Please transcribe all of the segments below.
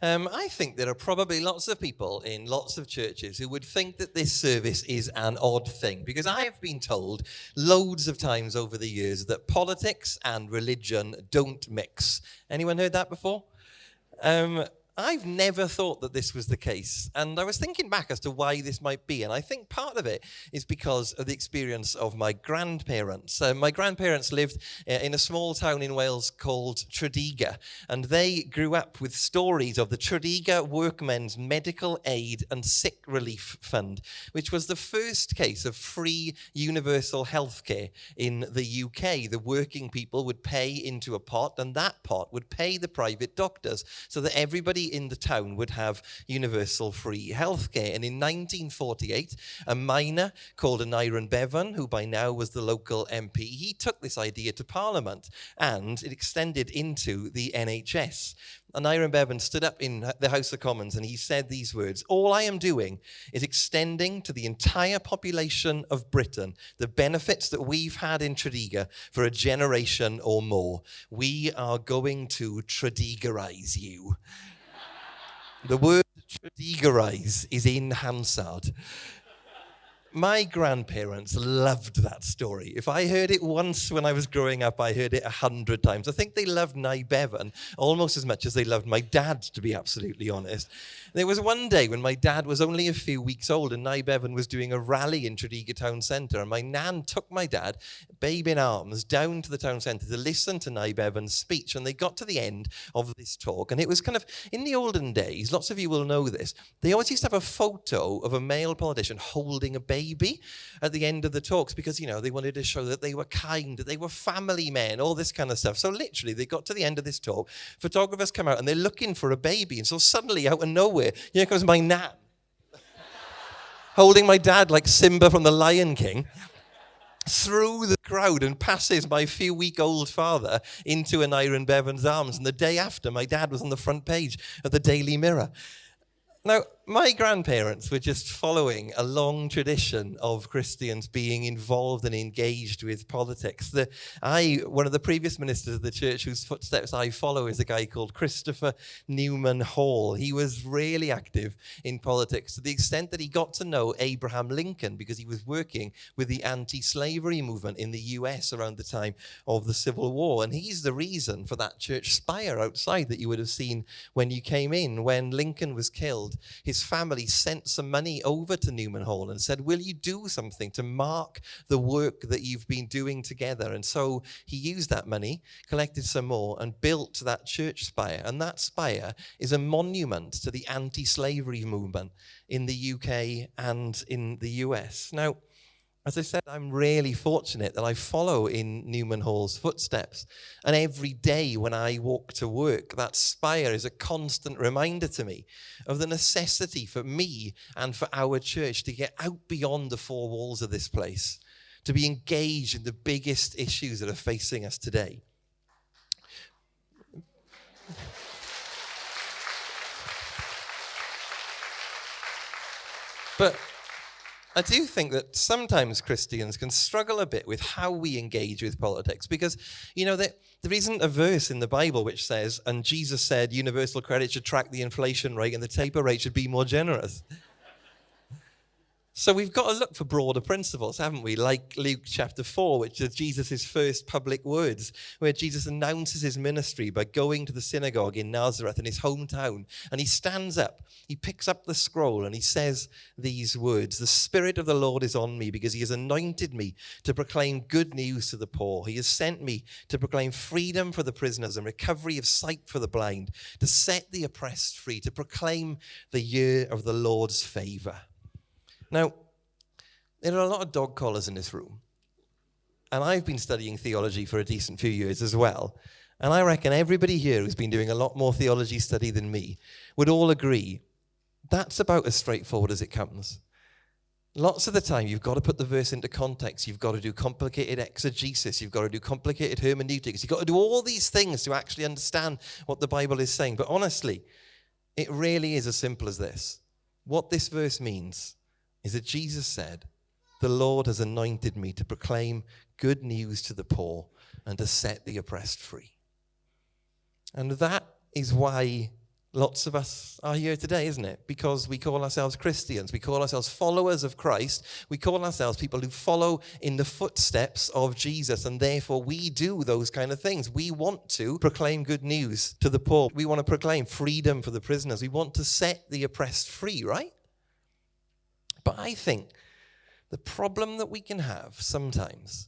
I think there are probably lots of people in lots of churches who would think that this service is an odd thing, because I have been told loads of times over the years that politics and religion don't mix. Anyone heard that before? I've never thought that this was the case, and I was thinking back as to why this might be, and I think part of it is because of the experience of my grandparents. My grandparents lived in a small town in Wales called Tredegar, and they grew up with stories of the Tredegar Workmen's Medical Aid and Sick Relief Fund, which was the first case of free universal healthcare in the UK. The working people would pay into a pot, and that pot would pay the private doctors so that everybody in the town would have universal free healthcare. And in 1948, a miner called Aneurin Bevan, who by now was the local MP, he took this idea to Parliament, and it extended into the NHS. Aneurin Bevan stood up in the House of Commons and he said these words: "All I am doing is extending to the entire population of Britain the benefits that we've had in Tredegar for a generation or more. We are going to Tredegarize you." The word Tredegarize is in Hansard. My grandparents loved that story. If I heard it once when I was growing up, I heard it 100 times. I think they loved Nye Bevan almost as much as they loved my dad, to be absolutely honest. There was one day when my dad was only a few weeks old and Nye Bevan was doing a rally in Tredegar Town Centre, and my nan took my dad, babe in arms, down to the town centre to listen to Nye Bevan's speech. And they got to the end of this talk, and it was kind of, in the olden days, lots of you will know this, they always used to have a photo of a male politician holding a baby at the end of the talks because, you know, they wanted to show that they were kind, that they were family men, all this kind of stuff. So literally, they got to the end of this talk, photographers come out and they're looking for a baby. And so suddenly, out of nowhere, here comes my nan, holding my dad like Simba from The Lion King, through the crowd, and passes my few-week-old father into Aneurin Bevan's arms. And the day after, my dad was on the front page of the Daily Mirror. Now, my grandparents were just following a long tradition of Christians being involved and engaged with politics. One of the previous ministers of the church whose footsteps I follow is a guy called Christopher Newman Hall. He was really active in politics to the extent that he got to know Abraham Lincoln because he was working with the anti-slavery movement in the US around the time of the Civil War. And he's the reason for that church spire outside that you would have seen when you came in. When Lincoln was killed, his family sent some money over to Newman Hall and said, "Will you do something to mark the work that you've been doing together?" And so he used that money, collected some more, and built that church spire. And that spire is a monument to the anti-slavery movement in the UK and in the US. Now, as I said, I'm really fortunate that I follow in Newman Hall's footsteps. And every day when I walk to work, that spire is a constant reminder to me of the necessity for me and for our church to get out beyond the four walls of this place, to be engaged in the biggest issues that are facing us today. But I do think that sometimes Christians can struggle a bit with how we engage with politics because, you know, there isn't a verse in the Bible which says, and Jesus said universal credit should track the inflation rate and the taper rate should be more generous. So we've got to look for broader principles, haven't we? Like Luke chapter 4, which is Jesus' first public words, where Jesus announces his ministry by going to the synagogue in Nazareth in his hometown. And he stands up, he picks up the scroll, and he says these words: "The Spirit of the Lord is on me because he has anointed me to proclaim good news to the poor. He has sent me to proclaim freedom for the prisoners and recovery of sight for the blind, to set the oppressed free, to proclaim the year of the Lord's favor." Now, there are a lot of dog collars in this room, and I've been studying theology for a decent few years as well, and I reckon everybody here who's been doing a lot more theology study than me would all agree that's about as straightforward as it comes. Lots of the time, you've got to put the verse into context. You've got to do complicated exegesis. You've got to do complicated hermeneutics. You've got to do all these things to actually understand what the Bible is saying. But honestly, it really is as simple as this. What this verse means is that Jesus said, "The Lord has anointed me to proclaim good news to the poor and to set the oppressed free." And that is why lots of us are here today, isn't it? Because we call ourselves Christians. We call ourselves followers of Christ. We call ourselves people who follow in the footsteps of Jesus. And therefore, we do those kind of things. We want to proclaim good news to the poor. We want to proclaim freedom for the prisoners. We want to set the oppressed free, right? But I think the problem that we can have sometimes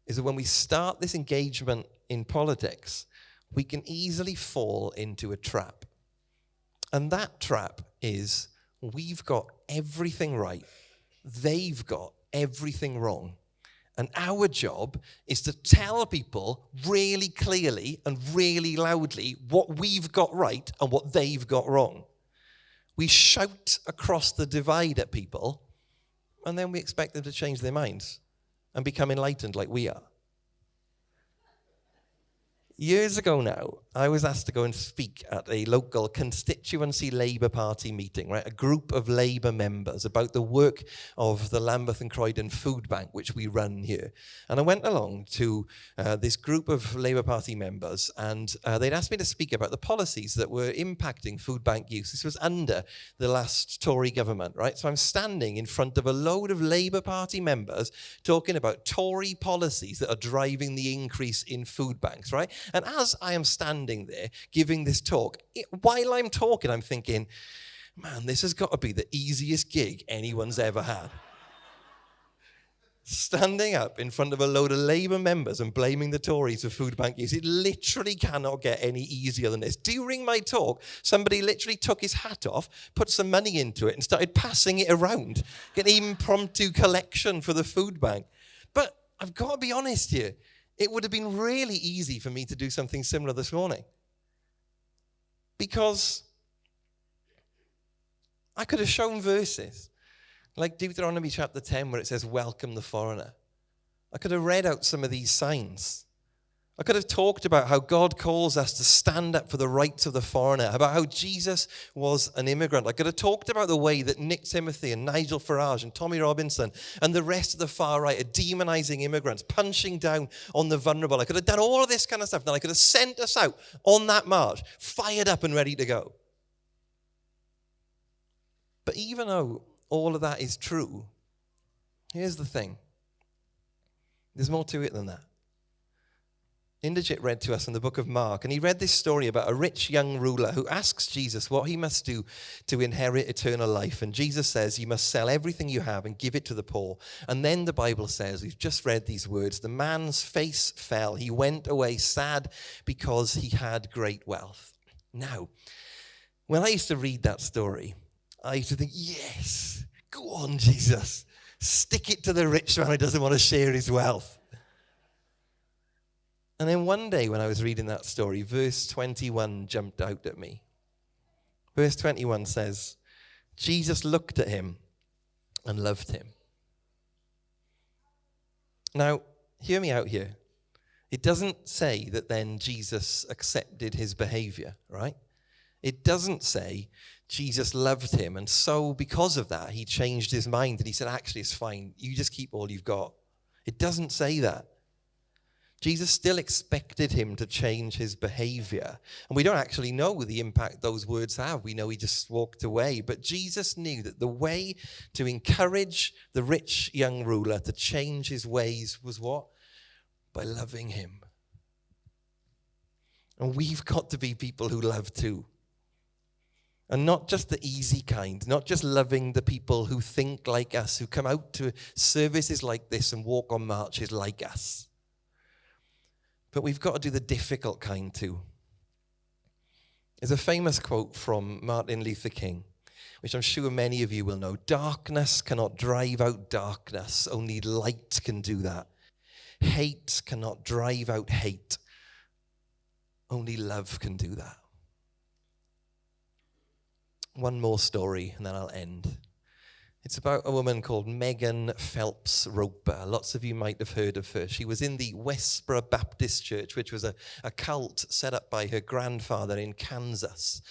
is that when we start this engagement in politics, we can easily fall into a trap. And that trap is we've got everything right. They've got everything wrong. And our job is to tell people really clearly and really loudly what we've got right and what they've got wrong. We shout across the divide at people, and then we expect them to change their minds and become enlightened like we are. Years ago now, I was asked to go and speak at a local constituency Labour Party meeting, right? A group of Labour members about the work of the Lambeth and Croydon Food Bank, which we run here. And I went along to this group of Labour Party members, and they'd asked me to speak about the policies that were impacting food bank use. This was under the last Tory government, right? So I'm standing in front of a load of Labour Party members talking about Tory policies that are driving the increase in food banks, right? And as I am standing there giving this talk, while I'm talking, I'm thinking, man, this has got to be the easiest gig anyone's ever had. Standing up in front of a load of Labour members and blaming the Tories for food bank use, it literally cannot get any easier than this. During my talk, somebody literally took his hat off, put some money into it, and started passing it around. An impromptu collection for the food bank. But I've got to be honest here. It would have been really easy for me to do something similar this morning. Because I could have shown verses like Deuteronomy chapter 10 where it says, welcome the foreigner. I could have read out some of these signs. I could have talked about how God calls us to stand up for the rights of the foreigner, about how Jesus was an immigrant. I could have talked about the way that Nick Timothy and Nigel Farage and Tommy Robinson and the rest of the far right are demonizing immigrants, punching down on the vulnerable. I could have done all of this kind of stuff. Then I could have sent us out on that march, fired up and ready to go. But even though all of that is true, here's the thing. There's more to it than that. Inderjit read to us in the book of Mark, and he read this story about a rich young ruler who asks Jesus what he must do to inherit eternal life. And Jesus says, you must sell everything you have and give it to the poor. And then the Bible says, we've just read these words, the man's face fell. He went away sad because he had great wealth. Now, when I used to read that story, I used to think, yes, go on, Jesus. Stick it to the rich man who doesn't want to share his wealth. And then one day when I was reading that story, verse 21 jumped out at me. Verse 21 says, Jesus looked at him and loved him. Now, hear me out here. It doesn't say that then Jesus accepted his behavior, right? It doesn't say Jesus loved him, and so because of that, he changed his mind and he said, actually, it's fine. You just keep all you've got. It doesn't say that. Jesus still expected him to change his behavior. And we don't actually know the impact those words have. We know he just walked away. But Jesus knew that the way to encourage the rich young ruler to change his ways was what? By loving him. And we've got to be people who love too. And not just the easy kind, not just loving the people who think like us, who come out to services like this and walk on marches like us. But we've got to do the difficult kind too. There's a famous quote from Martin Luther King, which I'm sure many of you will know. Darkness cannot drive out darkness. Only light can do that. Hate cannot drive out hate. Only love can do that. One more story and then I'll end. It's about a woman called Megan Phelps Roper. Lots of you might have heard of her. She was in the Westboro Baptist Church, which was a cult set up by her grandfather in Kansas.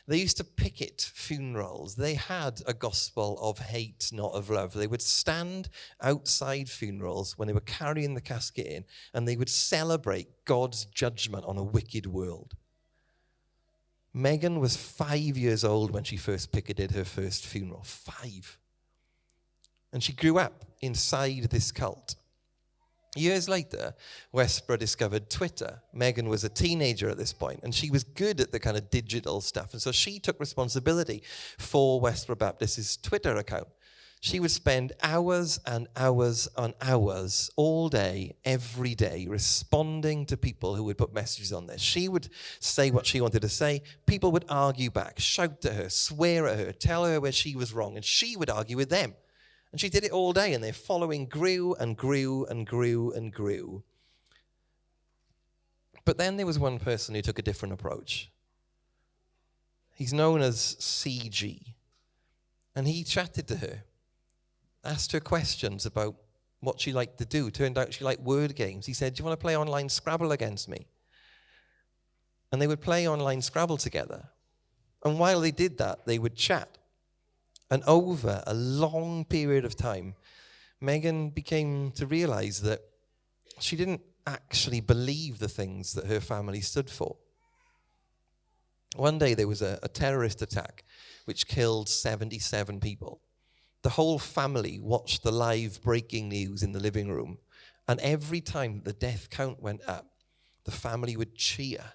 They used to picket funerals. They had a gospel of hate, not of love. They would stand outside funerals when they were carrying the casket in, and they would celebrate God's judgment on a wicked world. Megan was 5 years old when she first picketed her first funeral. 5. And she grew up inside this cult. Years later, Westboro discovered Twitter. Megan was a teenager at this point, and she was good at the kind of digital stuff. And so she took responsibility for Westboro Baptist's Twitter account. She would spend hours and hours on hours all day, every day, responding to people who would put messages on there. She would say what she wanted to say. People would argue back, shout at her, swear at her, tell her where she was wrong, and she would argue with them. And she did it all day, and their following grew and grew and grew and grew. But then there was one person who took a different approach. He's known as CG. And he chatted to her, asked her questions about what she liked to do. Turned out she liked word games. He said, "Do you want to play online Scrabble against me?" And they would play online Scrabble together. And while they did that, they would chat. And over a long period of time, Megan began to realize that she didn't actually believe the things that her family stood for. One day there was a terrorist attack which killed 77 people. The whole family watched the live breaking news in the living room, and every time the death count went up, the family would cheer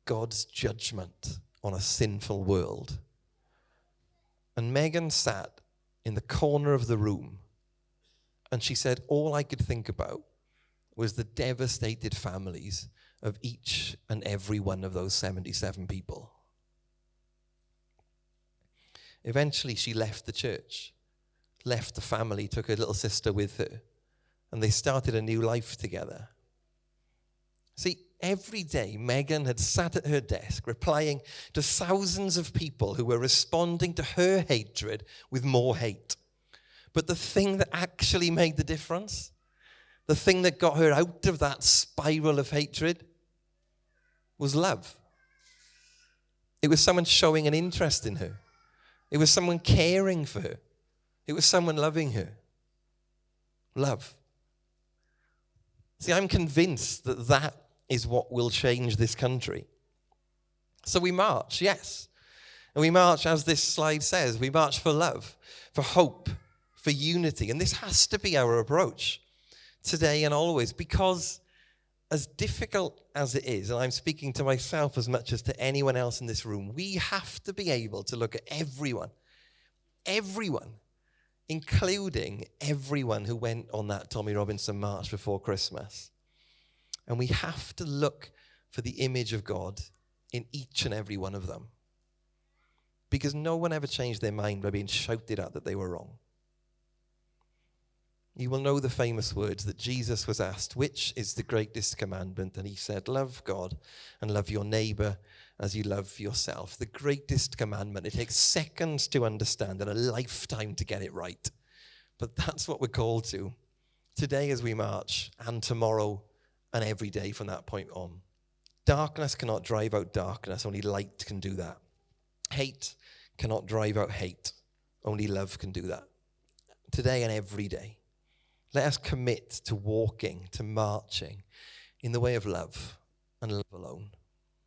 God's judgment on a sinful world. And Megan sat in the corner of the room, and she said, all I could think about was the devastated families of each and every one of those 77 people. Eventually, she left the church, left the family, took her little sister with her, and they started a new life together. See, every day, Megan had sat at her desk replying to thousands of people who were responding to her hatred with more hate. But the thing that actually made the difference, the thing that got her out of that spiral of hatred, was love. It was someone showing an interest in her. It was someone caring for her. It was someone loving her. Love. See, I'm convinced that that is what will change this country. So we march, yes. And we march, as this slide says, we march for love, for hope, for unity. And this has to be our approach today and always, because as difficult as it is, and I'm speaking to myself as much as to anyone else in this room, we have to be able to look at everyone, including everyone who went on that Tommy Robinson march before Christmas. And we have to look for the image of God in each and every one of them. Because no one ever changed their mind by being shouted at that they were wrong. You will know the famous words that Jesus was asked, which is the greatest commandment? And he said, love God and love your neighbor as you love yourself. The greatest commandment. It takes seconds to understand and a lifetime to get it right. But that's what we're called to today as we march, and tomorrow and every day from that point on. Darkness cannot drive out darkness. Only light can do that. Hate cannot drive out hate. Only love can do that. Today and every day. Let us commit to walking, to marching in the way of love and love alone.